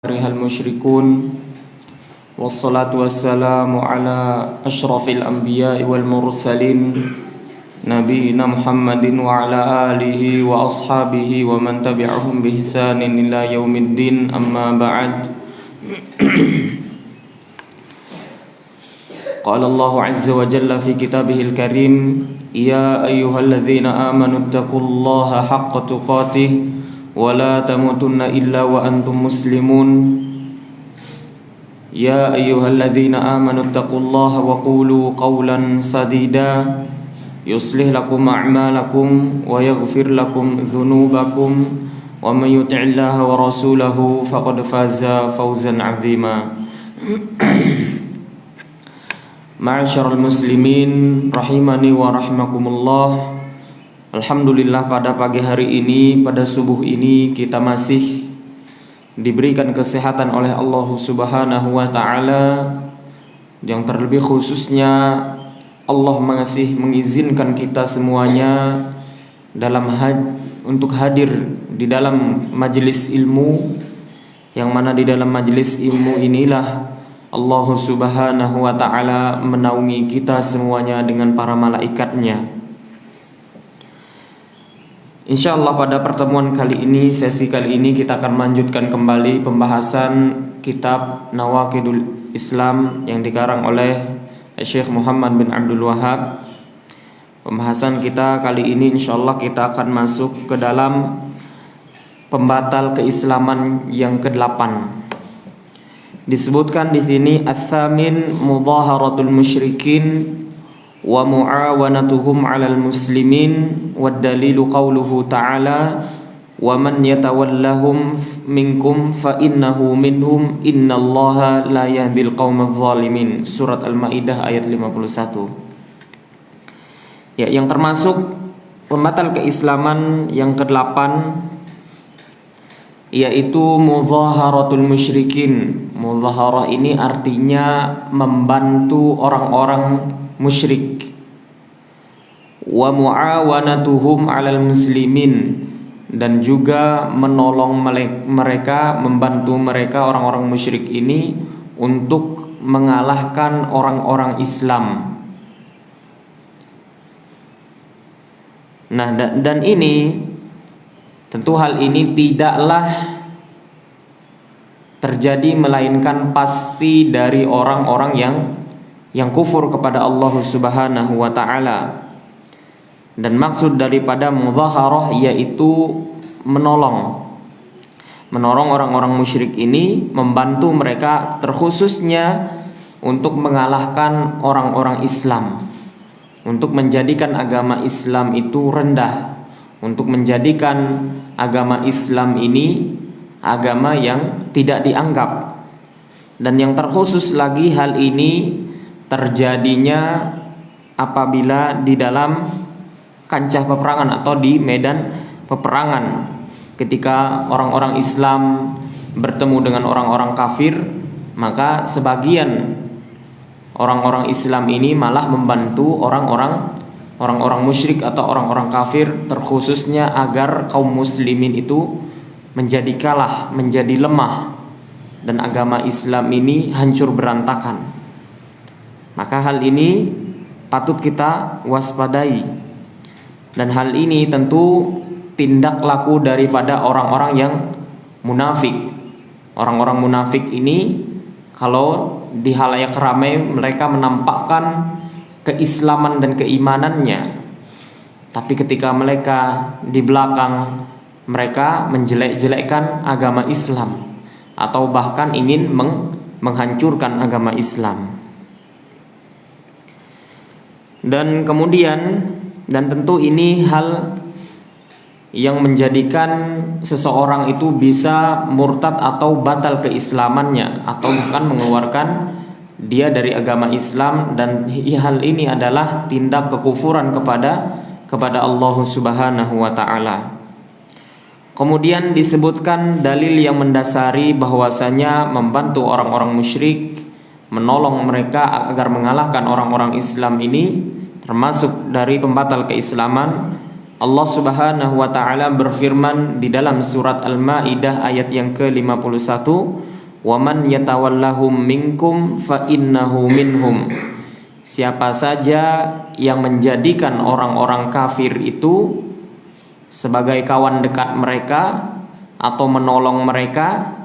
Rihal musyrikun wassalatu wassalamu ala ashrafil anbiya'i wal mursalin nabiyina Muhammadin wa ala alihi wa ashabihi wa man tabi'ahum bi ihsanin ila yaumiddin amma ba'd. Qala Allah azza wa jalla fi kitabihil karim, ya ayyuhalladzina amanu taqullaha haqqa tuqatih wa la tamutunna illa wa antum muslimun. Ya ayyuhalladzina amanu taqullaha wa qulu qawlan sadida yuslih lakum a'malakum wa yaghfir lakum dhunubakum wa man yuti'illaha wa rasulahu faqad faza fawzan 'azima. Ma'asyiral muslimin rahimani wa rahimakumullah. Alhamdulillah, pada pagi hari ini, pada subuh ini kita masih diberikan kesehatan oleh Allah Subhanahu wa taala. Yang terlebih khususnya Allah masih mengizinkan kita semuanya untuk hadir di dalam majelis ilmu, yang mana di dalam majelis ilmu inilah Allah Subhanahu wa taala menaungi kita semuanya dengan para malaikatnya. Insyaallah pada pertemuan kali ini, sesi kali ini kita akan melanjutkan kembali pembahasan kitab Nawaqidul Islam yang dikarang oleh Syekh Muhammad bin Abdul Wahhab. Pembahasan kita kali ini insyaallah kita akan masuk ke dalam pembatal keislaman yang ke-8. Disebutkan di sini ats-tsamin mudhaharatul musyrikin wa mu'awanatuhum 'alal muslimin, wad dalilu qauluhu ta'ala wa man yatawallahum minkum fa innahu minhum innallaha la yahdil qaumadz zalimin. Surat Al-Maidah ayat 51. Ya, yang termasuk pembatal keislaman yang ke-8 yaitu mudhaharatul musyrikin. Mudhaharah ini artinya membantu orang-orang musyrik. Wa mu'awanatuhum 'alal muslimin, dan juga menolong mereka, membantu mereka orang-orang musyrik ini untuk mengalahkan orang-orang Islam. Nah, dan ini tentu hal ini tidaklah terjadi melainkan pasti dari orang-orang yang kufur kepada Allah Subhanahu wa taala. Dan maksud daripada mudhaharah yaitu menolong orang-orang musyrik ini, membantu mereka terkhususnya untuk mengalahkan orang-orang Islam, untuk menjadikan agama Islam itu rendah, untuk menjadikan agama Islam ini agama yang tidak dianggap. Dan yang terkhusus lagi hal ini terjadinya apabila di dalam kancah peperangan atau di medan peperangan, ketika orang-orang Islam bertemu dengan orang-orang kafir, maka sebagian orang-orang Islam ini malah membantu orang-orang musyrik atau orang-orang kafir, terkhususnya agar kaum muslimin itu menjadi kalah, menjadi lemah, dan agama Islam ini hancur berantakan. Maka hal ini patut kita waspadai. Dan hal ini tentu tindak laku daripada orang-orang yang munafik. Orang-orang munafik ini kalau di halayak ramai mereka menampakkan keislaman dan keimanannya, tapi ketika mereka di belakang mereka menjelek-jelekkan agama Islam, atau bahkan ingin menghancurkan agama Islam. Dan kemudian, dan tentu ini hal yang menjadikan seseorang itu bisa murtad atau batal keislamannya, atau bahkan mengeluarkan dia dari agama Islam. Dan hal ini adalah tindak kekufuran kepada Allah Subhanahu wa taala. Kemudian disebutkan dalil yang mendasari bahwasanya membantu orang-orang musyrik, menolong mereka agar mengalahkan orang-orang Islam ini termasuk dari pembatal keislaman. Allah Subhanahu wa taala berfirman di dalam surat Al-Maidah ayat yang ke-51, wa man yatawallahum minkum fa innahu minhum. Siapa saja yang menjadikan orang-orang kafir itu sebagai kawan dekat mereka atau menolong mereka,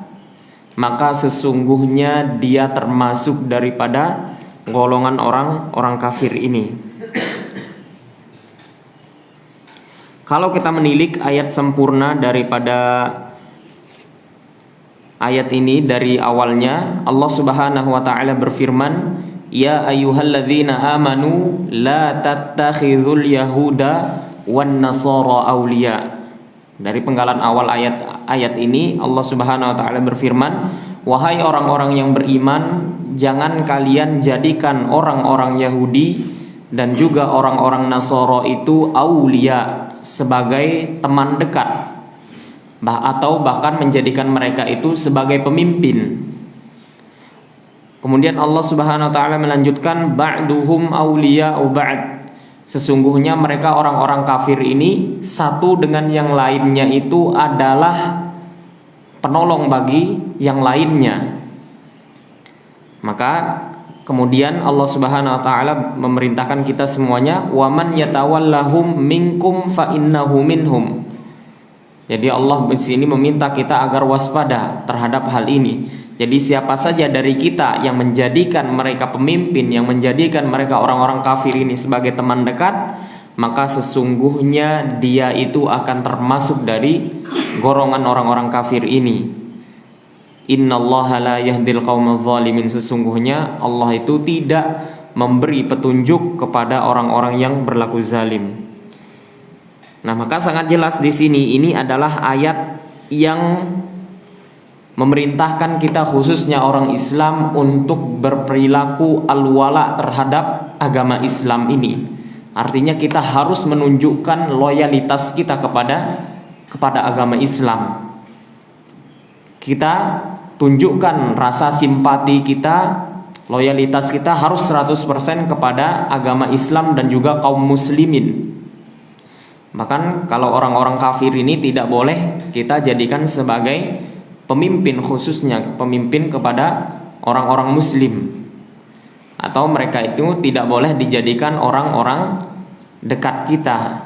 maka sesungguhnya dia termasuk daripada golongan orang-orang kafir ini. Kalau kita menilik ayat sempurna daripada ayat ini dari awalnya, Allah Subhanahu wa taala berfirman, "Ya ayyuhalladzina amanu la tattakhidhul yahuda wan nasara awliya." Dari penggalan awal ayat ini Allah Subhanahu wa taala berfirman, "Wahai orang-orang yang beriman, jangan kalian jadikan orang-orang Yahudi dan juga orang-orang Nasara itu aulia, sebagai teman dekat, atau bahkan menjadikan mereka itu sebagai pemimpin." Kemudian Allah Subhanahu wa taala melanjutkan, "Ba'duhum auliya'u ba'd." Sesungguhnya mereka orang-orang kafir ini satu dengan yang lainnya itu adalah penolong bagi yang lainnya. Maka kemudian Allah Subhanahu wa taala memerintahkan kita semuanya, "Wa man yatawallahum minkum fa innahu minhum." Jadi Allah di sini meminta kita agar waspada terhadap hal ini. Jadi siapa saja dari kita yang menjadikan mereka pemimpin, yang menjadikan mereka orang-orang kafir ini sebagai teman dekat, maka sesungguhnya dia itu akan termasuk dari golongan orang-orang kafir ini. Innallaha la yahdil qaumadz zalimin. Sesungguhnya Allah itu tidak memberi petunjuk kepada orang-orang yang berlaku zalim. Nah, maka sangat jelas di sini ini adalah ayat yang memerintahkan kita khususnya orang Islam untuk berperilaku al-wala terhadap agama Islam ini. Artinya kita harus menunjukkan loyalitas kita kepada agama Islam. Kita tunjukkan rasa simpati kita, loyalitas kita harus 100% kepada agama Islam dan juga kaum muslimin. Bahkan kalau orang-orang kafir ini tidak boleh kita jadikan sebagai pemimpin, khususnya pemimpin kepada orang-orang muslim, atau mereka itu tidak boleh dijadikan orang-orang dekat kita.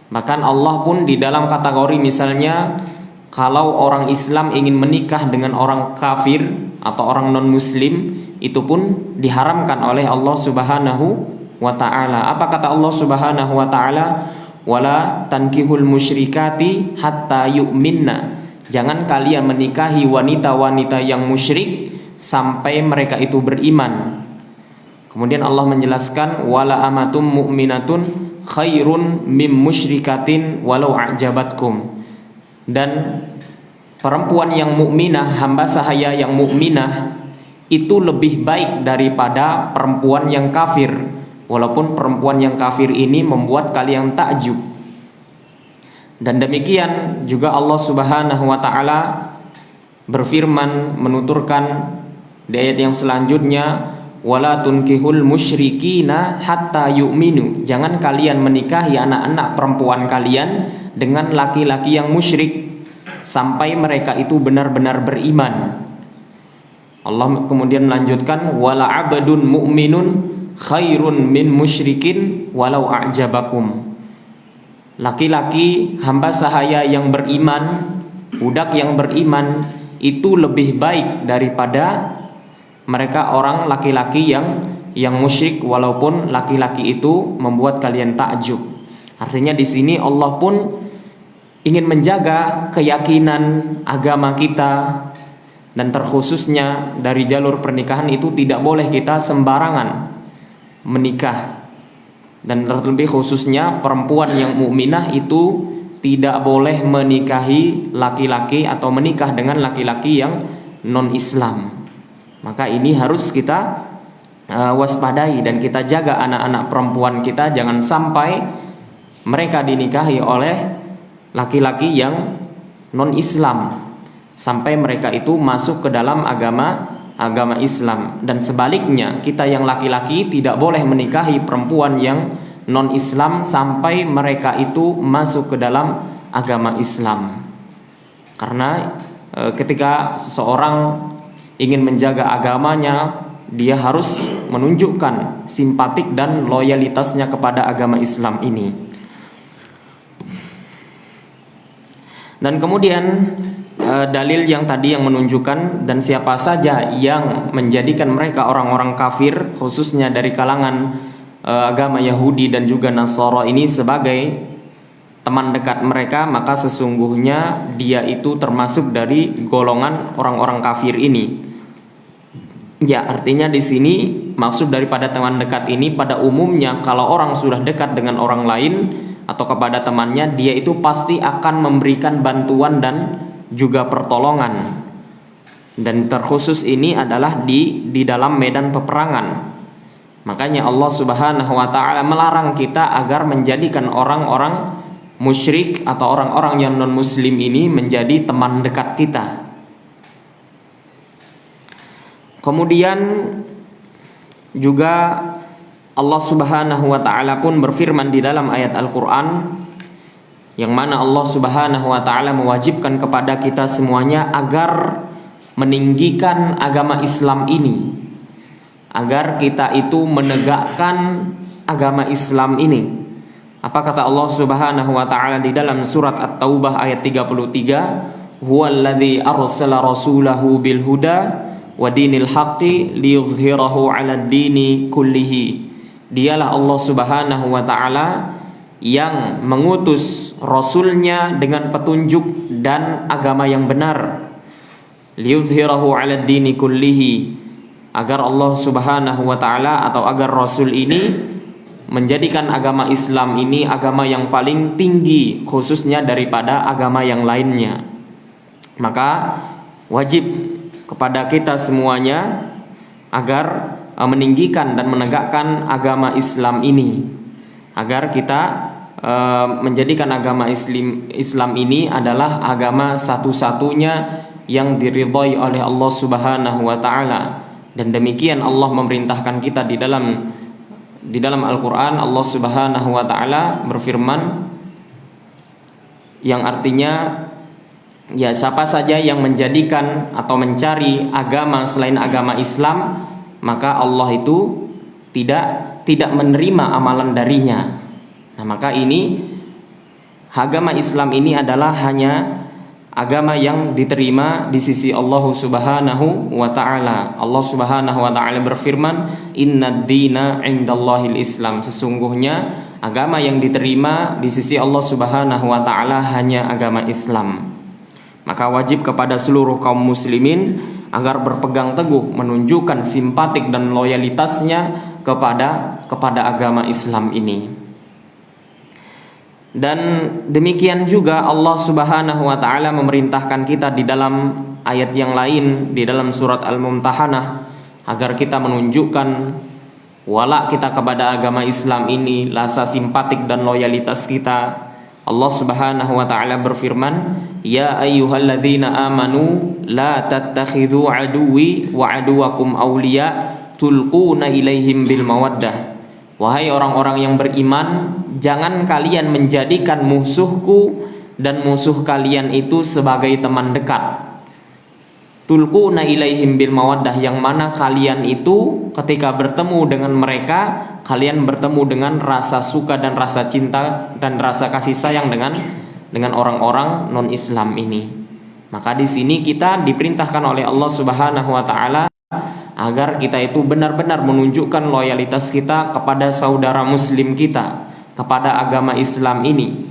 Bahkan Allah pun di dalam kategori misalnya kalau orang Islam ingin menikah dengan orang kafir atau orang non muslim, itu pun diharamkan oleh Allah Subhanahu wa taala. Apa kata Allah Subhanahu wa taala? "Wala tankihul musyrikati hatta yu'minna." Jangan kalian menikahi wanita-wanita yang musyrik sampai mereka itu beriman. Kemudian Allah menjelaskan, "Wala amatum mu'minatun khairun mim musyrikatin walau a'jabatkum." Dan perempuan yang mukminah, hamba sahaya yang mukminah itu lebih baik daripada perempuan yang kafir, walaupun perempuan yang kafir ini membuat kalian takjub. Dan demikian juga Allah Subhanahu wa taala berfirman menuturkan di ayat yang selanjutnya, "Wala tunkihul musyrikina hatta yu'minu." Jangan kalian menikahi anak-anak perempuan kalian dengan laki-laki yang musyrik sampai mereka itu benar-benar beriman. Allah kemudian melanjutkan, "Wala 'abdun mu'minun khairun min musyrikin walau a'jabakum." Laki-laki hamba sahaya yang beriman, budak yang beriman itu lebih baik daripada mereka orang laki-laki yang musyrik, walaupun laki-laki itu membuat kalian takjub. Artinya di sini Allah pun ingin menjaga keyakinan agama kita, dan terkhususnya dari jalur pernikahan itu tidak boleh kita sembarangan menikah. Dan terlebih khususnya perempuan yang mukminah itu tidak boleh menikahi laki-laki atau menikah dengan laki-laki yang non-Islam. Maka ini harus kita waspadai dan kita jaga anak-anak perempuan kita jangan sampai mereka dinikahi oleh laki-laki yang non-Islam sampai mereka itu masuk ke dalam agama Islam. Dan sebaliknya, kita yang laki-laki tidak boleh menikahi perempuan yang non-Islam sampai mereka itu masuk ke dalam agama Islam. Karena ketika seseorang ingin menjaga agamanya, dia harus menunjukkan simpatik dan loyalitasnya kepada agama Islam ini. Dan kemudian dalil yang tadi yang menunjukkan dan siapa saja yang menjadikan mereka orang-orang kafir, khususnya dari kalangan agama Yahudi dan juga Nasara ini sebagai teman dekat mereka, maka sesungguhnya dia itu termasuk dari golongan orang-orang kafir ini. Ya, artinya di sini maksud daripada teman dekat ini pada umumnya kalau orang sudah dekat dengan orang lain atau kepada temannya, dia itu pasti akan memberikan bantuan dan juga pertolongan. Dan terkhusus ini adalah di dalam medan peperangan. Makanya Allah Subhanahu wa taala melarang kita agar menjadikan orang-orang musyrik atau orang-orang yang non muslim ini menjadi teman dekat kita. Kemudian juga Allah Subhanahu wa taala pun berfirman di dalam ayat Al-Qur'an, yang mana Allah Subhanahu wa taala mewajibkan kepada kita semuanya agar meninggikan agama Islam ini, agar kita itu menegakkan agama Islam ini. Apa kata Allah Subhanahu wa taala di dalam surat At-Taubah ayat 33? Huwallazi arsala rasulahu bil huda wa dinil haqqi liyuzhirahu 'alad dini kullihi. Dialah Allah Subhanahu wa taala yang mengutus rasulnya dengan petunjuk dan agama yang benar. Liyuzhirahu 'alad dini kullihi, agar Allah Subhanahu wa taala atau agar rasul ini menjadikan agama Islam ini agama yang paling tinggi khususnya daripada agama yang lainnya. Maka wajib kepada kita semuanya agar meninggikan dan menegakkan agama Islam ini, agar kita menjadikan agama Islam ini adalah agama satu-satunya yang diridhai oleh Allah Subhanahu wa taala. Dan demikian Allah memerintahkan kita di dalam Al-Qur'an. Allah Subhanahu wa taala berfirman yang artinya, ya, siapa saja yang menjadikan atau mencari agama selain agama Islam, maka Allah itu tidak menerima amalan darinya. Nah, maka ini agama Islam ini adalah hanya agama yang diterima di sisi Allah Subhanahu wa taala. Allah Subhanahu wa taala berfirman, "Innad dina 'indallahil Islam." Sesungguhnya agama yang diterima di sisi Allah Subhanahu wa taala hanya agama Islam. Maka wajib kepada seluruh kaum muslimin agar berpegang teguh menunjukkan simpatik dan loyalitasnya kepada agama Islam ini. Dan demikian juga Allah Subhanahu wa taala memerintahkan kita di dalam ayat yang lain di dalam surat Al-Mumtahanah agar kita menunjukkan wala kita kepada agama Islam ini, rasa simpatik dan loyalitas kita. Allah Subhanahu wa taala berfirman, "Ya ayyuhalladzina amanu la tattakhidhu aduwwi wa aduwakum awliya tulquna ilaihim bil mawaddah." Wahai orang-orang yang beriman, jangan kalian menjadikan musuhku dan musuh kalian itu sebagai teman dekat. Tulquna ilaihim bil mawaddah, yang mana kalian itu ketika bertemu dengan mereka, kalian bertemu dengan rasa suka dan rasa cinta dan rasa kasih sayang dengan orang-orang non-Islam ini. Maka di sini kita diperintahkan oleh Allah Subhanahu wa taala agar kita itu benar-benar menunjukkan loyalitas kita kepada saudara muslim kita, kepada agama Islam ini.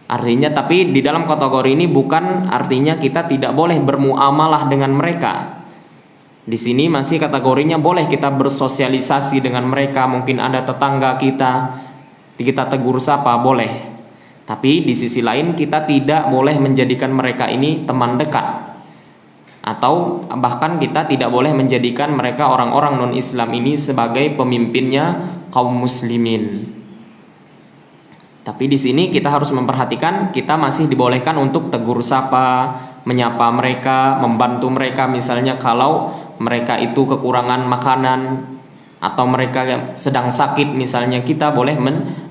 Artinya, tapi di dalam kategori ini bukan artinya kita tidak boleh bermuamalah dengan mereka. Di sini masih kategorinya boleh kita bersosialisasi dengan mereka. Mungkin ada tetangga kita tegur sapa, boleh. Tapi di sisi lain kita tidak boleh menjadikan mereka ini teman dekat. Atau bahkan kita tidak boleh menjadikan mereka orang-orang non-Islam ini sebagai pemimpinnya kaum muslimin. Tapi di sini kita harus memperhatikan kita masih dibolehkan untuk tegur sapa, menyapa mereka, membantu mereka misalnya kalau mereka itu kekurangan makanan atau mereka sedang sakit misalnya, kita boleh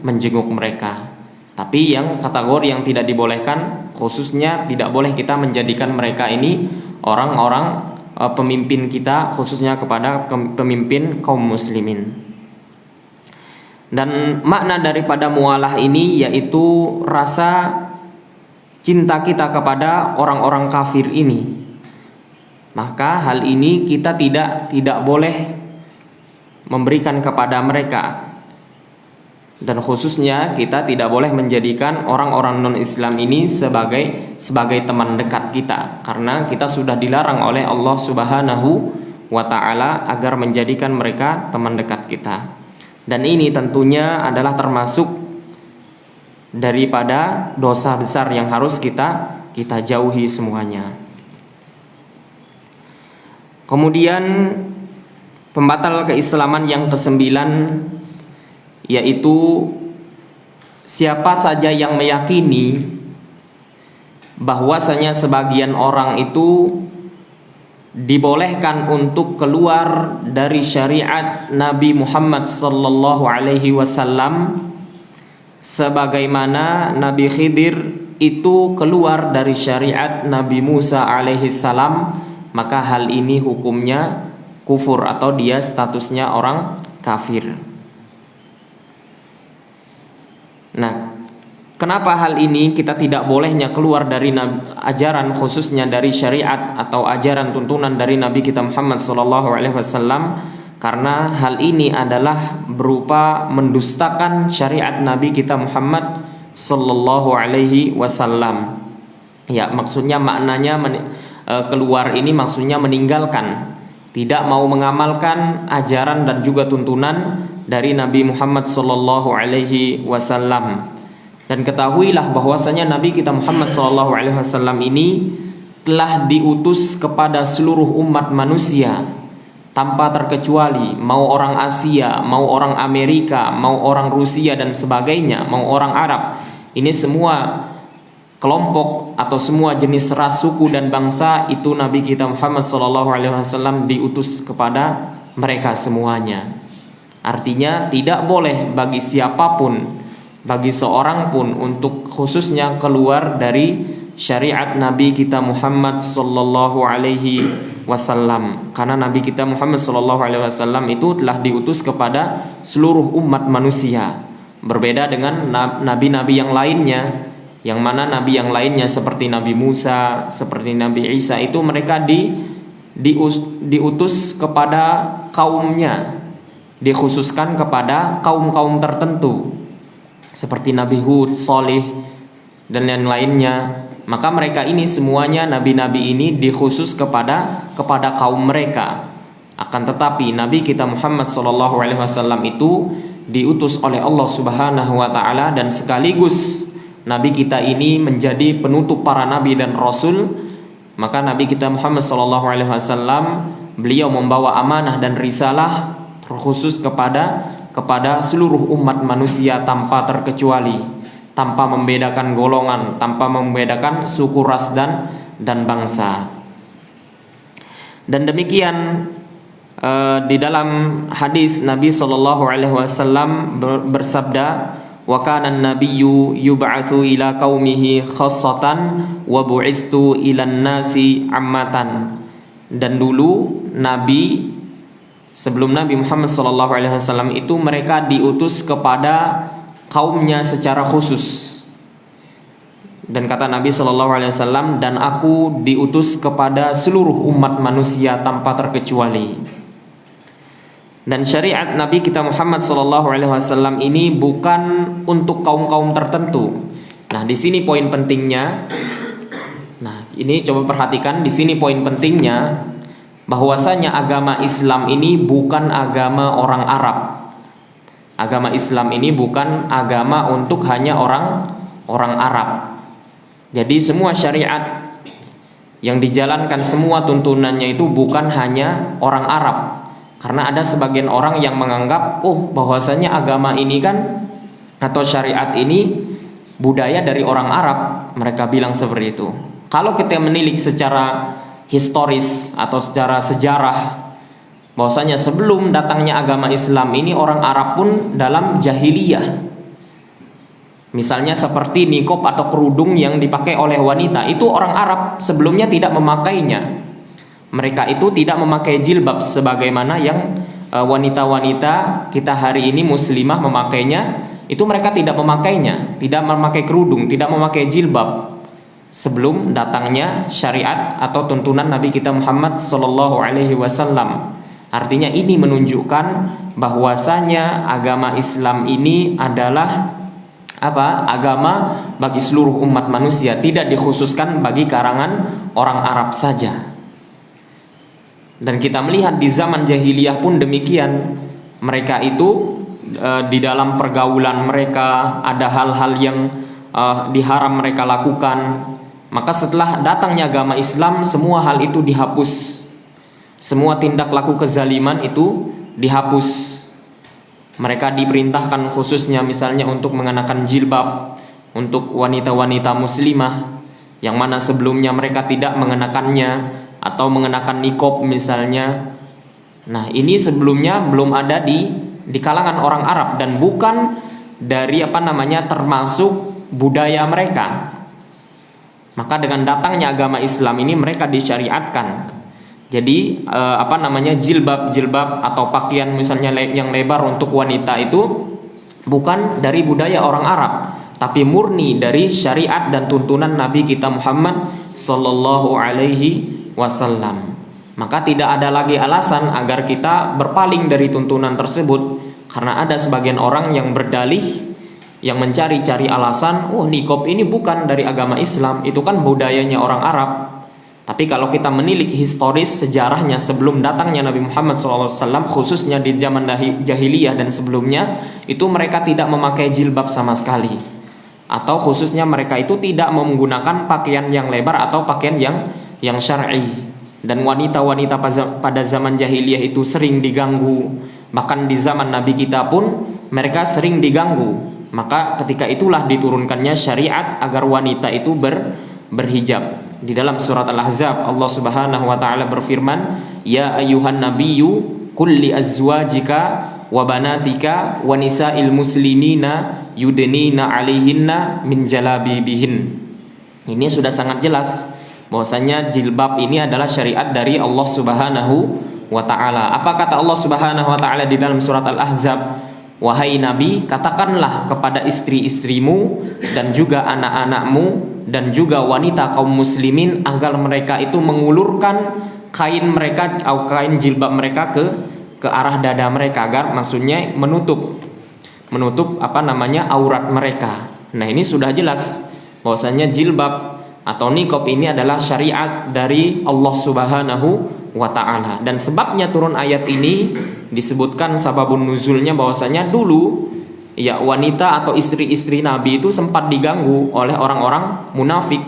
menjenguk mereka. Tapi yang kategori yang tidak dibolehkan, khususnya tidak boleh kita menjadikan mereka ini orang-orang pemimpin kita, khususnya kepada pemimpin kaum muslimin. Dan makna daripada mualah ini yaitu rasa cinta kita kepada orang-orang kafir ini. Maka hal ini kita tidak boleh memberikan kepada mereka. Dan khususnya kita tidak boleh menjadikan orang-orang non-Islam ini sebagai teman dekat kita, karena kita sudah dilarang oleh Allah Subhanahu wa taala agar menjadikan mereka teman dekat kita. Dan ini tentunya adalah termasuk daripada dosa besar yang harus kita jauhi semuanya. Kemudian pembatal keislaman yang kesembilan yaitu siapa saja yang meyakini bahwasanya sebagian orang itu dibolehkan untuk keluar dari syariat Nabi Muhammad sallallahu alaihi wasallam sebagaimana Nabi Khidir itu keluar dari syariat Nabi Musa alaihi salam, maka hal ini hukumnya kufur atau dia statusnya orang kafir. Nah, kenapa hal ini kita tidak bolehnya keluar dari ajaran, khususnya dari syariat atau ajaran tuntunan dari Nabi kita Muhammad SAW? Karena hal ini adalah berupa mendustakan syariat Nabi kita Muhammad SAW. Ya, maksudnya maknanya keluar ini maksudnya meninggalkan, tidak mau mengamalkan ajaran dan juga tuntunan dari Nabi Muhammad SAW. Dan ketahuilah bahwasanya Nabi kita Muhammad SAW ini telah diutus kepada seluruh umat manusia tanpa terkecuali, mau orang Asia, mau orang Amerika, mau orang Rusia dan sebagainya, mau orang Arab. Ini semua kelompok atau semua jenis ras, suku dan bangsa itu Nabi kita Muhammad SAW diutus kepada mereka semuanya. Artinya tidak boleh bagi siapapun, bagi seorang pun untuk khususnya keluar dari syariat Nabi kita Muhammad SAW, karena Nabi kita Muhammad SAW itu telah diutus kepada seluruh umat manusia, berbeda dengan nabi-nabi yang lainnya, yang mana nabi yang lainnya seperti Nabi Musa, seperti Nabi Isa itu mereka diutus kepada kaumnya, dikhususkan kepada kaum-kaum tertentu seperti Nabi Hud, Salih dan yang lainnya. Maka mereka ini semuanya nabi-nabi ini dikhusus kepada kaum mereka. Akan tetapi Nabi kita Muhammad SAW itu diutus oleh Allah Subhanahu wa taala, dan sekaligus Nabi kita ini menjadi penutup para nabi dan rasul. Maka Nabi kita Muhammad SAW beliau membawa amanah dan risalah terkhusus kepada seluruh umat manusia tanpa terkecuali, tanpa membedakan golongan, tanpa membedakan suku, ras dan bangsa. Dan demikian di dalam hadis Nabi SAW bersabda, wa kana an-nabiyyu yub'atsu ila qaumihi khassatan wa bu'itsu ilan nasi ammatan. Dan dulu Nabi, sebelum Nabi Muhammad SAW itu mereka diutus kepada kaumnya secara khusus. Dan kata Nabi SAW, dan aku diutus kepada seluruh umat manusia tanpa terkecuali. Dan syariat Nabi kita Muhammad SAW ini bukan untuk kaum-kaum tertentu. Nah, di sini poin pentingnya. Nah, ini coba perhatikan, di sini poin pentingnya, bahwasanya agama Islam ini bukan agama orang Arab. Agama Islam ini bukan agama untuk hanya orang Arab. Jadi semua syariat yang dijalankan, semua tuntunannya itu bukan hanya orang Arab. Karena ada sebagian orang yang menganggap, bahwasanya agama ini kan atau syariat ini budaya dari orang Arab. Mereka bilang seperti itu. Kalau kita menilik secara historis atau secara sejarah, bahwasanya sebelum datangnya agama Islam ini orang Arab pun dalam jahiliyah, misalnya seperti nikob atau kerudung yang dipakai oleh wanita, itu orang Arab sebelumnya tidak memakainya. mereka itu tidak memakai jilbab sebagaimana yang wanita-wanita kita hari ini muslimah memakainya. Itu mereka tidak memakainya, tidak memakai kerudung, tidak memakai jilbab sebelum datangnya syariat atau tuntunan Nabi kita Muhammad sallallahu alaihi wasallam. Artinya ini menunjukkan bahwasanya agama Islam ini adalah agama bagi seluruh umat manusia, tidak dikhususkan bagi karangan orang Arab saja. Dan kita melihat di zaman jahiliyah pun demikian. Mereka itu di dalam pergaulan mereka ada hal-hal yang diharam mereka lakukan. Maka setelah datangnya agama Islam, semua hal itu dihapus. Semua tindak laku kezaliman itu dihapus. Mereka diperintahkan khususnya misalnya untuk mengenakan jilbab untuk wanita-wanita muslimah, yang mana sebelumnya mereka tidak mengenakannya, atau mengenakan niqab misalnya. Nah, ini sebelumnya belum ada di kalangan orang Arab dan bukan dari termasuk budaya mereka. Maka dengan datangnya agama Islam ini mereka disyariatkan. Jadi jilbab atau pakaian misalnya yang lebar untuk wanita itu bukan dari budaya orang Arab, tapi murni dari syariat dan tuntunan Nabi kita Muhammad sallallahu alaihi wasallam. Maka tidak ada lagi alasan agar kita berpaling dari tuntunan tersebut, karena ada sebagian orang yang berdalih, yang mencari-cari alasan, niqab ini bukan dari agama Islam, itu kan budayanya orang Arab. Tapi kalau kita menilik historis sejarahnya sebelum datangnya Nabi Muhammad SAW, khususnya di zaman jahiliyah dan sebelumnya, itu mereka tidak memakai jilbab sama sekali. Atau khususnya mereka itu tidak menggunakan pakaian yang lebar atau pakaian yang syar'i. Dan wanita-wanita pada zaman jahiliyah itu sering diganggu. Bahkan di zaman Nabi kita pun mereka sering diganggu. Maka ketika itulah diturunkannya syariat agar wanita itu berhijab. Di dalam surat Al-Ahzab Allah Subhanahu wa taala berfirman, "Ya ayyuhan nabiyyu qul li azwajika wa banatika wa nisa'il muslimina yudnina 'alaihinna min jalabibihin." Ini sudah sangat jelas bahwasanya jilbab ini adalah syariat dari Allah Subhanahu wa taala. Apa kata Allah Subhanahu wa taala di dalam surat Al-Ahzab? "Wahai Nabi, katakanlah kepada istri-istrimu dan juga anak-anakmu dan juga wanita kaum muslimin agar mereka itu mengulurkan kain mereka atau kain jilbab mereka ke arah dada mereka, agar maksudnya menutup aurat mereka." Nah, ini sudah jelas bahwasanya jilbab atau niqab ini adalah syariat dari Allah Subhanahu wa taala. Dan sebabnya turun ayat ini disebutkan sababun nuzulnya bahwasanya dulu wanita atau istri-istri Nabi itu sempat diganggu oleh orang-orang munafik,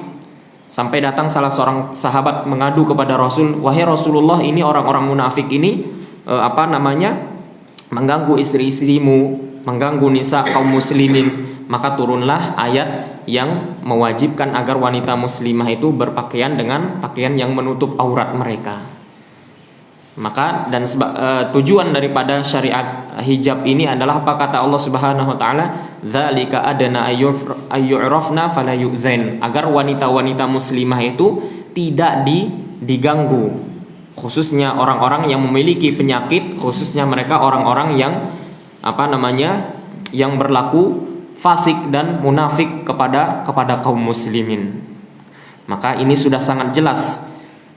sampai datang salah seorang sahabat mengadu kepada Rasul, "Wahai Rasulullah, ini orang-orang munafik ini mengganggu istri-istrimu, mengganggu nisa kaum muslimin." Maka turunlah ayat yang mewajibkan agar wanita muslimah itu berpakaian dengan pakaian yang menutup aurat mereka. Maka tujuan daripada syariat hijab ini adalah apa kata Allah Subhanahu wa taala, "Dzalika adana ayyurafna fala yu'zain," agar wanita-wanita muslimah itu tidak diganggu, khususnya orang-orang yang memiliki penyakit, khususnya mereka orang-orang yang yang berlaku fasik dan munafik kepada kaum muslimin. Maka ini sudah sangat jelas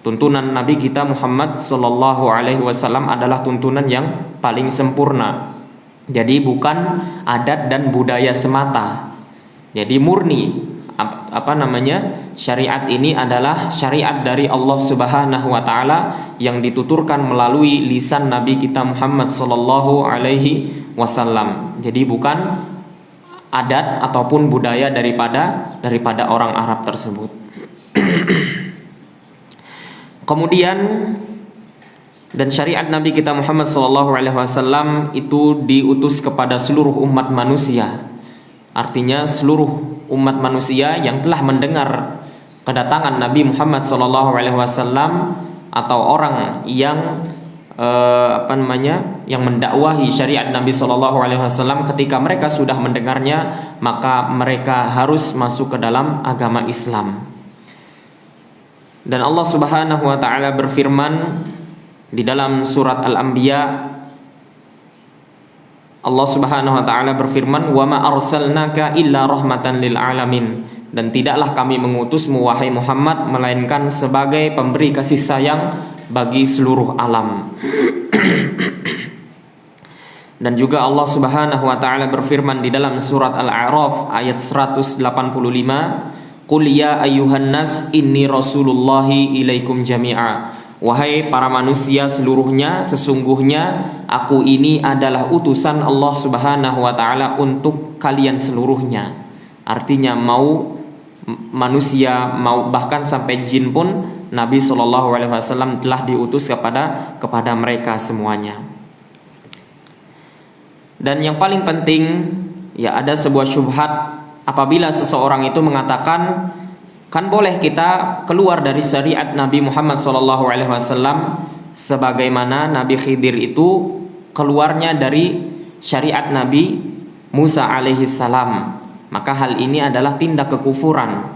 tuntunan Nabi kita Muhammad sallallahu alaihi wasallam adalah tuntunan yang paling sempurna. Jadi bukan adat dan budaya semata. Jadi murni syariat ini adalah syariat dari Allah Subhanahu wa taala yang dituturkan melalui lisan Nabi kita Muhammad sallallahu alaihi wasallam. Jadi bukan adat ataupun budaya daripada orang Arab tersebut. Kemudian dan syariat Nabi kita Muhammad SAW itu diutus kepada seluruh umat manusia. Artinya seluruh umat manusia yang telah mendengar kedatangan Nabi Muhammad SAW atau orang yang yang mendakwahi syariat Nabi SAW, ketika mereka sudah mendengarnya, maka mereka harus masuk ke dalam agama Islam. Dan Allah Subhanahu wa taala berfirman di dalam surat Al-Anbiya, Allah Subhanahu wa taala berfirman, "Wa ma arsalnaka illa rahmatan lil alamin." Dan tidaklah kami mengutusmu wahai Muhammad melainkan sebagai pemberi kasih sayang bagi seluruh alam. Dan juga Allah Subhanahu wa taala berfirman di dalam surat Al-A'raf ayat 185, "Qul ya ayyuhan nas inni rasulullahi ilaikum jami'a." Wahai para manusia seluruhnya, sesungguhnya aku ini adalah utusan Allah Subhanahu wa taala untuk kalian seluruhnya. Artinya mau manusia, mau bahkan sampai jin pun Nabi SAW telah diutus kepada mereka semuanya. Dan yang paling penting, ya, ada sebuah syubhat apabila seseorang itu mengatakan, kan boleh kita keluar dari syariat Nabi Muhammad SAW sebagaimana Nabi Khidir itu keluarnya dari syariat Nabi Musa alaihissalam. Maka hal ini adalah tindak kekufuran.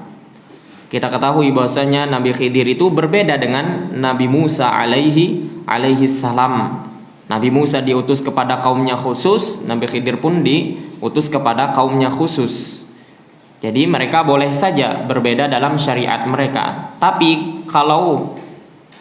Kita ketahui bahwasanya Nabi Khidir itu berbeda dengan Nabi Musa alaihissalam. Nabi Musa diutus kepada kaumnya khusus, Nabi Khidir pun diutus kepada kaumnya khusus. Jadi mereka boleh saja berbeda dalam syariat mereka. Tapi kalau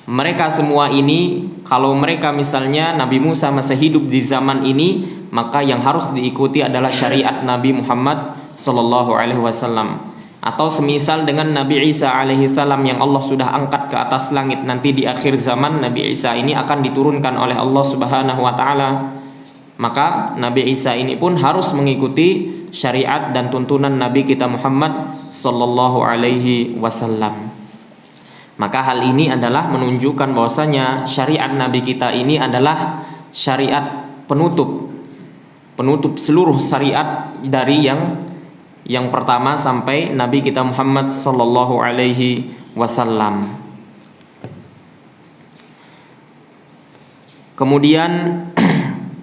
mereka semua ini, kalau mereka misalnya Nabi Musa masih hidup di zaman ini, maka yang harus diikuti adalah syariat Nabi Muhammad SAW. Atau semisal dengan Nabi Isa alaihissalam yang Allah sudah angkat ke atas langit, nanti di akhir zaman Nabi Isa ini akan diturunkan oleh Allah Subhanahu wa taala. Maka Nabi Isa ini pun harus mengikuti syariat dan tuntunan Nabi kita Muhammad sallallahu alaihi wasallam. Maka hal ini adalah menunjukkan bahwasanya syariat Nabi kita ini adalah syariat penutup seluruh syariat dari yang pertama sampai Nabi kita Muhammad sallallahu alaihi wasallam. Kemudian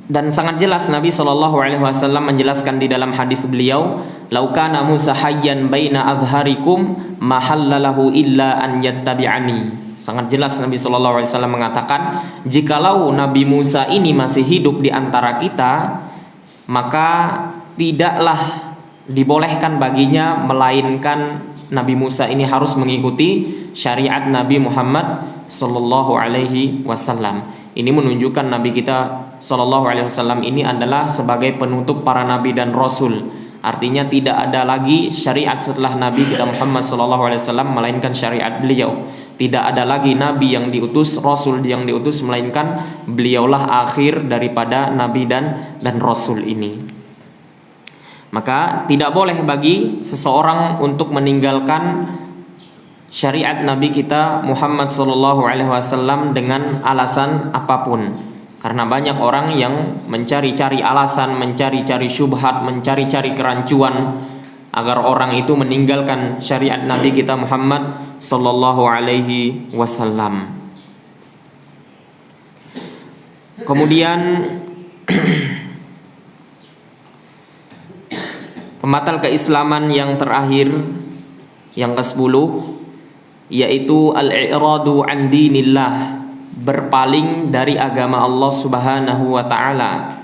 dan sangat jelas Nabi sallallahu alaihi wasallam menjelaskan di dalam hadis beliau, "Lau kana Musa hayyan baina azharikum ma halalahu illa an yattabi'ani." Sangat jelas Nabi sallallahu alaihi wasallam mengatakan, jikalau Nabi Musa ini masih hidup di antara kita, maka tidaklah dibolehkan baginya melainkan Nabi Musa ini harus mengikuti syariat Nabi Muhammad sallallahu alaihi wasallam. Ini menunjukkan Nabi kita sallallahu alaihi wasallam ini adalah sebagai penutup para nabi dan rasul. Artinya tidak ada lagi syariat setelah Nabi kita Muhammad sallallahu alaihi wasallam melainkan syariat beliau. Tidak ada lagi nabi yang diutus, rasul yang diutus, melainkan beliaulah akhir daripada nabi dan rasul ini. Maka tidak boleh bagi seseorang untuk meninggalkan syariat Nabi kita Muhammad sallallahu alaihi wasallam dengan alasan apapun. Karena banyak orang yang mencari-cari alasan, mencari-cari syubhat, mencari-cari kerancuan agar orang itu meninggalkan syariat Nabi kita Muhammad sallallahu alaihi wasallam. Kemudian pembatal keislaman yang terakhir, yang ke-10, yaitu al-i'radu an dinillah, berpaling dari agama Allah Subhanahu wa taala.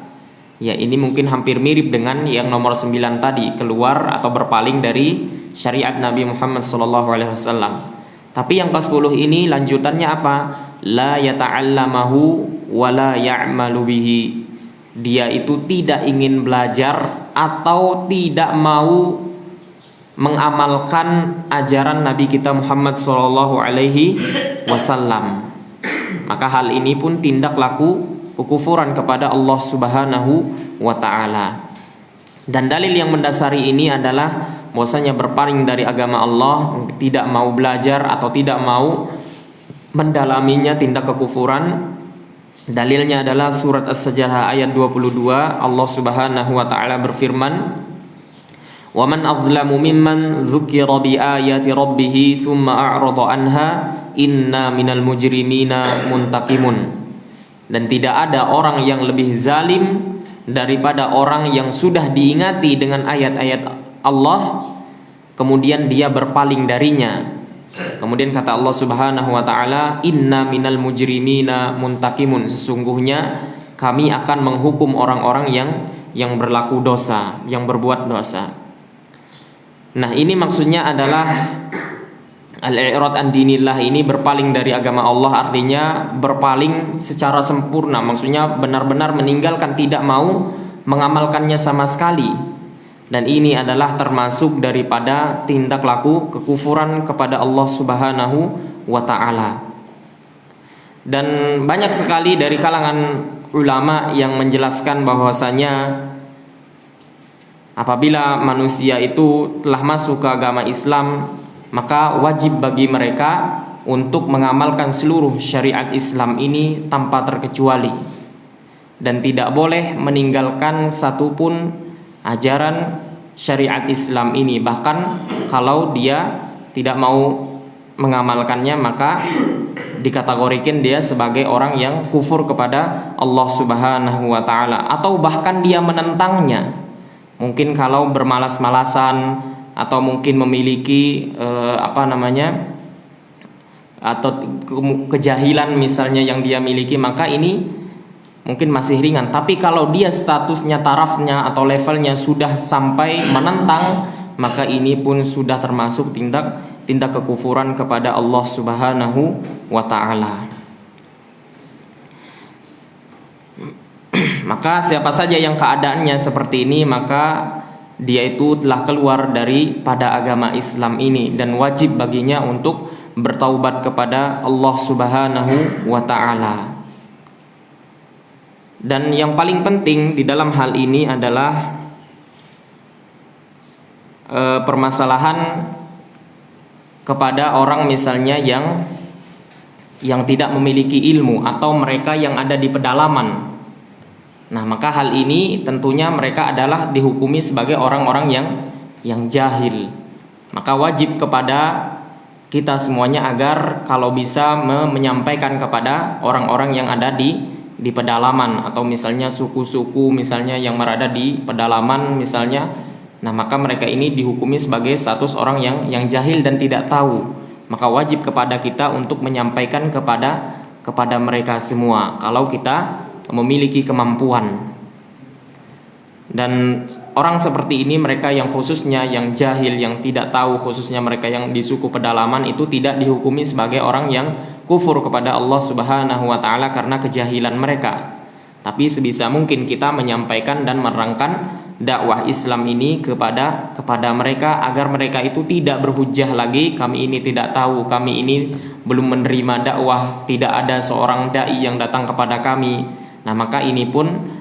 Ya, ini mungkin hampir mirip dengan yang nomor 9 tadi, keluar atau berpaling dari syariat Nabi Muhammad sallallahu alaihi wasallam. Tapi yang ke-10 ini lanjutannya apa? La yata'allamahu wa la ya'malu bihi. Dia itu tidak ingin belajar atau tidak mau mengamalkan ajaran Nabi kita Muhammad sallallahu alaihi wasallam. Maka hal ini pun tindak laku kekufuran kepada Allah Subhanahu wa taala. Dan dalil yang mendasari ini adalah bahwasanya berpaling dari agama Allah, tidak mau belajar atau tidak mau mendalaminya, tindak kekufuran. Dalilnya adalah surat As-Sajdah ayat 22. Allah Subhanahu wa taala berfirman, "Wa man azlamu mimman dzukira bi ayati rabbih tsumma a'rada anha inna minal mujrimina muntaqimun." Dan tidak ada orang yang lebih zalim daripada orang yang sudah diingati dengan ayat-ayat Allah kemudian dia berpaling darinya. Kemudian kata Allah Subhanahu wa taala, inna minal mujrimina muntakimun, sesungguhnya kami akan menghukum orang-orang yang berlaku dosa, yang berbuat dosa. Nah, ini maksudnya adalah al-i'rad an dinillah, ini berpaling dari agama Allah, artinya berpaling secara sempurna, maksudnya benar-benar meninggalkan, tidak mau mengamalkannya sama sekali. Dan ini adalah termasuk daripada tindak laku kekufuran kepada Allah Subhanahu wa taala. Dan banyak sekali dari kalangan ulama yang menjelaskan bahwasanya apabila manusia itu telah masuk ke agama Islam, maka wajib bagi mereka untuk mengamalkan seluruh syariat Islam ini tanpa terkecuali, dan tidak boleh meninggalkan satupun ajaran syariat Islam ini. Bahkan kalau dia tidak mau mengamalkannya, maka dikategorikan dia sebagai orang yang kufur kepada Allah Subhanahu wa taala, atau bahkan dia menentangnya. Mungkin kalau bermalas-malasan atau mungkin memiliki atau kejahilan misalnya yang dia miliki, maka ini mungkin masih ringan. Tapi kalau dia statusnya, tarafnya atau levelnya sudah sampai menentang, maka ini pun sudah termasuk tindak kekufuran kepada Allah Subhanahu wa taala. Maka siapa saja yang keadaannya seperti ini, maka dia itu telah keluar daripada agama Islam ini, dan wajib baginya untuk bertaubat kepada Allah Subhanahu wa taala. Dan yang paling penting di dalam hal ini adalah permasalahan kepada orang misalnya yang tidak memiliki ilmu, atau mereka yang ada di pedalaman. Nah, maka hal ini tentunya mereka adalah dihukumi sebagai orang-orang yang jahil. Maka wajib kepada kita semuanya agar kalau bisa menyampaikan kepada orang-orang yang ada di pedalaman, atau misalnya suku-suku misalnya yang berada di pedalaman misalnya. Nah, maka mereka ini dihukumi sebagai status orang yang jahil dan tidak tahu. Maka wajib kepada kita untuk menyampaikan kepada mereka semua kalau kita memiliki kemampuan. Dan orang seperti ini, mereka yang khususnya yang jahil, yang tidak tahu, khususnya mereka yang di suku pedalaman, itu tidak dihukumi sebagai orang yang kufur kepada Allah Subhanahu wa taala karena kejahilan mereka. Tapi sebisa mungkin kita menyampaikan dan menerangkan dakwah Islam ini kepada mereka, agar mereka itu tidak berhujjah lagi, kami ini tidak tahu, kami ini belum menerima dakwah, tidak ada seorang dai yang datang kepada kami. Nah, maka ini pun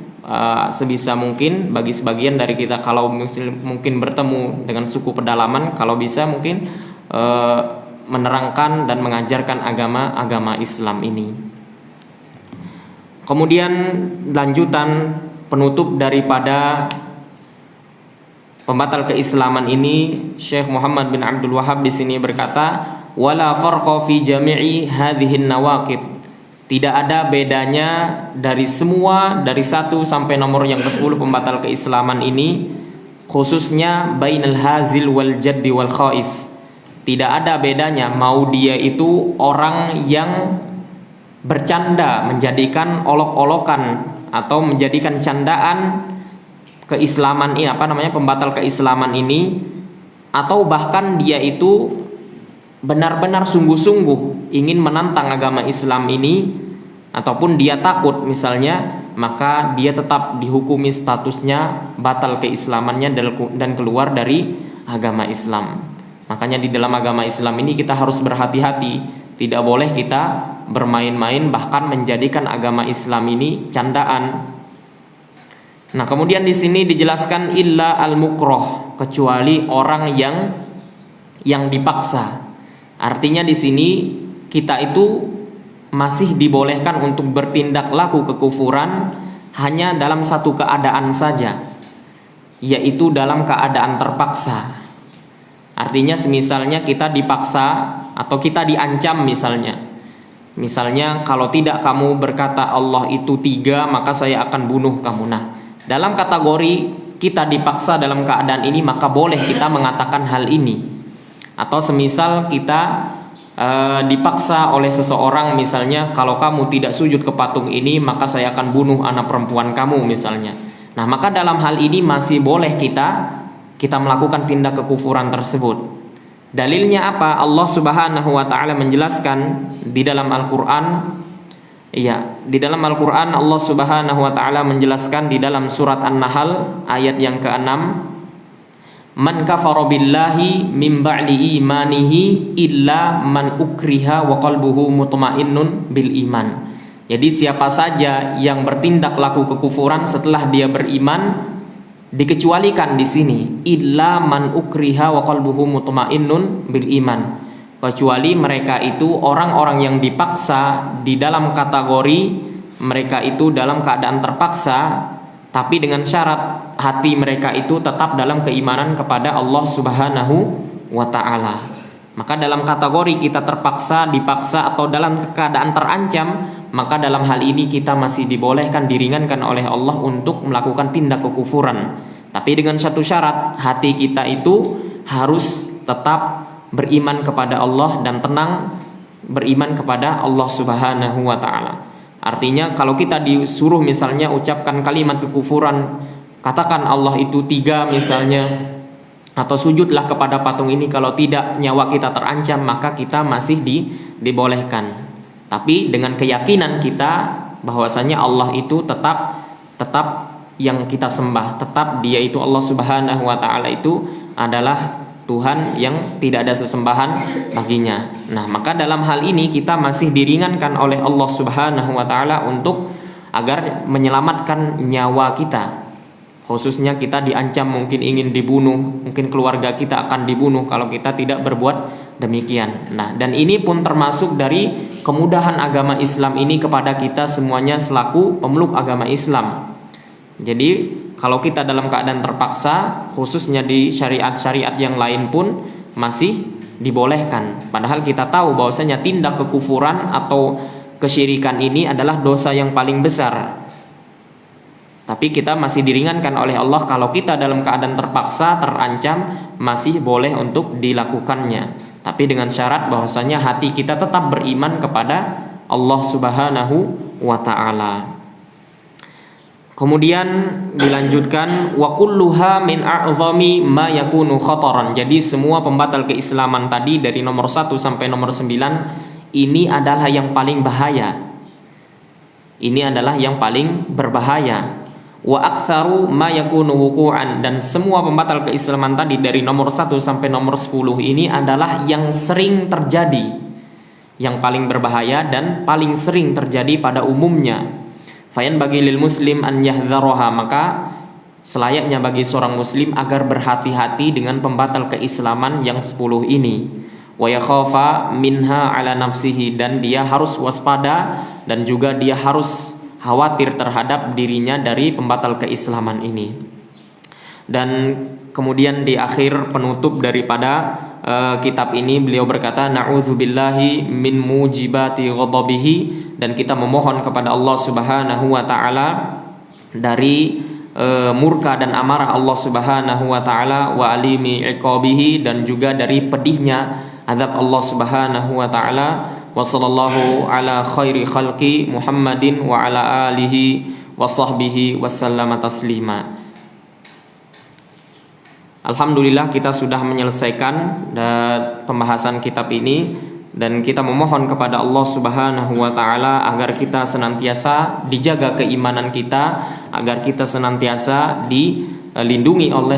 sebisa mungkin bagi sebagian dari kita, kalau mungkin bertemu dengan suku pedalaman, kalau bisa mungkin menerangkan dan mengajarkan agama Islam ini. Kemudian lanjutan penutup daripada pembatal keislaman ini, Syekh Muhammad bin Abdul Wahhab di sini berkata, wala farqa fi jami'i hadhihi nawaqid. Tidak ada bedanya dari 1 sampai nomor yang ke-10 pembatal keislaman ini, khususnya bainal hazil wal jaddi wal khaif. Tidak ada bedanya, mau dia itu orang yang bercanda, menjadikan olok-olokan atau menjadikan candaan keislaman ini, pembatal keislaman ini, atau bahkan dia itu benar-benar sungguh-sungguh ingin menantang agama Islam ini, ataupun dia takut misalnya, maka dia tetap dihukumi statusnya batal keislamannya dan keluar dari agama Islam. Makanya di dalam agama Islam ini kita harus berhati-hati, tidak boleh kita bermain-main, bahkan menjadikan agama Islam ini candaan. Nah, kemudian di sini dijelaskan illa al-mukroh, kecuali orang yang dipaksa. Artinya di sini kita itu masih dibolehkan untuk bertindak laku kekufuran hanya dalam satu keadaan saja, yaitu dalam keadaan terpaksa. Artinya semisalnya kita dipaksa atau kita diancam misalnya kalau tidak kamu berkata Allah itu 3, maka saya akan bunuh kamu. Nah, dalam kategori kita dipaksa dalam keadaan ini, maka boleh kita mengatakan hal ini. Atau semisal kita dipaksa oleh seseorang, misalnya kalau kamu tidak sujud ke patung ini maka saya akan bunuh anak perempuan kamu misalnya. Nah, maka dalam hal ini masih boleh kita melakukan tindak kekufuran tersebut. Dalilnya apa? Allah Subhanahu wa taala menjelaskan di dalam Al-Qur'an. Iya, di dalam Al-Qur'an Allah Subhanahu wa taala menjelaskan di dalam surat An-Nahl ayat yang ke-6, "Man kafara billahi min ba'di imanihi illa man ukriha wa qalbuhu mutmainnun bil iman." Jadi siapa saja yang bertindak laku kekufuran setelah dia beriman, dikecualikan di sini illa man ukriha wa qalbuhu mutmainnun bil iman, kecuali mereka itu orang-orang yang dipaksa di dalam kategori mereka itu dalam keadaan terpaksa, tapi dengan syarat hati mereka itu tetap dalam keimanan kepada Allah Subhanahu wa taala. Maka dalam kategori kita terpaksa, dipaksa atau dalam keadaan terancam, maka dalam hal ini kita masih dibolehkan, diringankan oleh Allah untuk melakukan tindak kekufuran. Tapi dengan satu syarat, hati kita itu harus tetap beriman kepada Allah dan tenang beriman kepada Allah Subhanahu wa taala. Artinya kalau kita disuruh misalnya ucapkan kalimat kekufuran, katakan Allah itu 3 misalnya, atau sujudlah kepada patung ini, kalau tidak nyawa kita terancam, maka kita masih dibolehkan. Tapi dengan keyakinan kita bahwasanya Allah itu tetap yang kita sembah, tetap Dia itu Allah Subhanahu wa taala itu adalah Tuhan yang tidak ada sesembahan baginya. Nah, maka dalam hal ini kita masih diringankan oleh Allah Subhanahu wa taala untuk agar menyelamatkan nyawa kita. Khususnya kita diancam mungkin ingin dibunuh, mungkin keluarga kita akan dibunuh kalau kita tidak berbuat demikian. Nah, dan ini pun termasuk dari kemudahan agama Islam ini kepada kita semuanya selaku pemeluk agama Islam. Jadi kalau kita dalam keadaan terpaksa, khususnya di syariat-syariat yang lain pun masih dibolehkan. Padahal kita tahu bahwasanya tindak kekufuran atau kesyirikan ini adalah dosa yang paling besar. Tapi kita masih diringankan oleh Allah kalau kita dalam keadaan terpaksa, terancam, masih boleh untuk dilakukannya. Tapi dengan syarat bahwasanya hati kita tetap beriman kepada Allah Subhanahu wa taala. Kemudian dilanjutkan wa kulluha min a'zami ma yakunu khataran. Jadi semua pembatal keislaman tadi dari nomor 1 sampai nomor 9 ini adalah yang paling bahaya. Ini adalah yang paling berbahaya. Wa aktsaru ma yakunu wuqu'an, dan semua pembatal keislaman tadi dari nomor 1 sampai nomor 10 ini adalah yang sering terjadi, yang paling berbahaya dan paling sering terjadi pada umumnya. Fayan bagi lil muslim an yahdharoha, maka selayaknya bagi seorang muslim agar berhati-hati dengan pembatal keislaman yang 10 ini. Wa yakhafa minha ala nafsihi, dan dia harus waspada dan juga dia harus khawatir terhadap dirinya dari pembatal keislaman ini. Dan kemudian di akhir penutup daripada kitab ini beliau berkata, na'udzubillahi min mujibati ghadabihi, dan kita memohon kepada Allah Subhanahu wa taala dari murka dan amarah Allah Subhanahu wa taala, wa alimi iqabihi, dan juga dari pedihnya azab Allah Subhanahu wa taala. Wa sallallahu ala khairi khalqi Muhammadin wa ala alihi wa sahbihi wa sallama taslima. Alhamdulillah kita sudah menyelesaikan pembahasan kitab ini, dan kita memohon kepada Allah Subhanahu wa taala agar kita senantiasa dijaga keimanan kita, agar kita senantiasa dilindungi oleh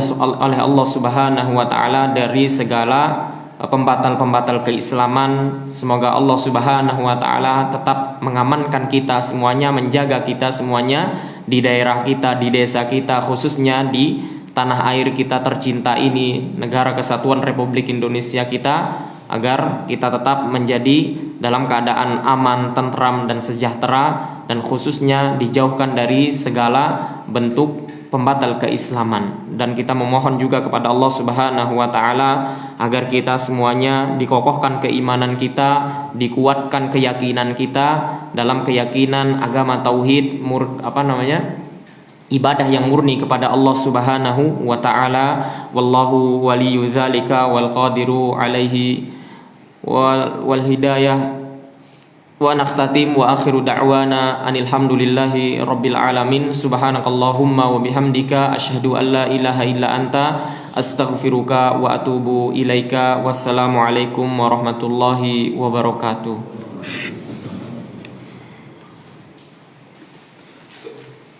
Allah Subhanahu wa taala dari segala pembatal-pembatal keislaman. Semoga Allah Subhanahu wa taala tetap mengamankan kita semuanya, menjaga kita semuanya di daerah kita, di desa kita, khususnya di tanah air kita tercinta ini, negara kesatuan Republik Indonesia kita, agar kita tetap menjadi dalam keadaan aman, tentram dan sejahtera, dan khususnya dijauhkan dari segala bentuk pembatal keislaman. Dan kita memohon juga kepada Allah Subhanahu wa taala agar kita semuanya dikokohkan keimanan kita, dikuatkan keyakinan kita dalam keyakinan agama tauhid, ibadah yang murni kepada Allah Subhanahu wa taala. Wallahu waliyyu dzalika wal qadiru alaihi. wal hidayah. Wa nakhtatim wa akhiru da'wana anil hamdulillahi rabbil alamin. Subhanakallahumma wa bihamdika asyhadu an la ilaha illa anta astaghfiruka wa atubu ilaika. Wassalamu alaikum warahmatullahi wabarakatuh.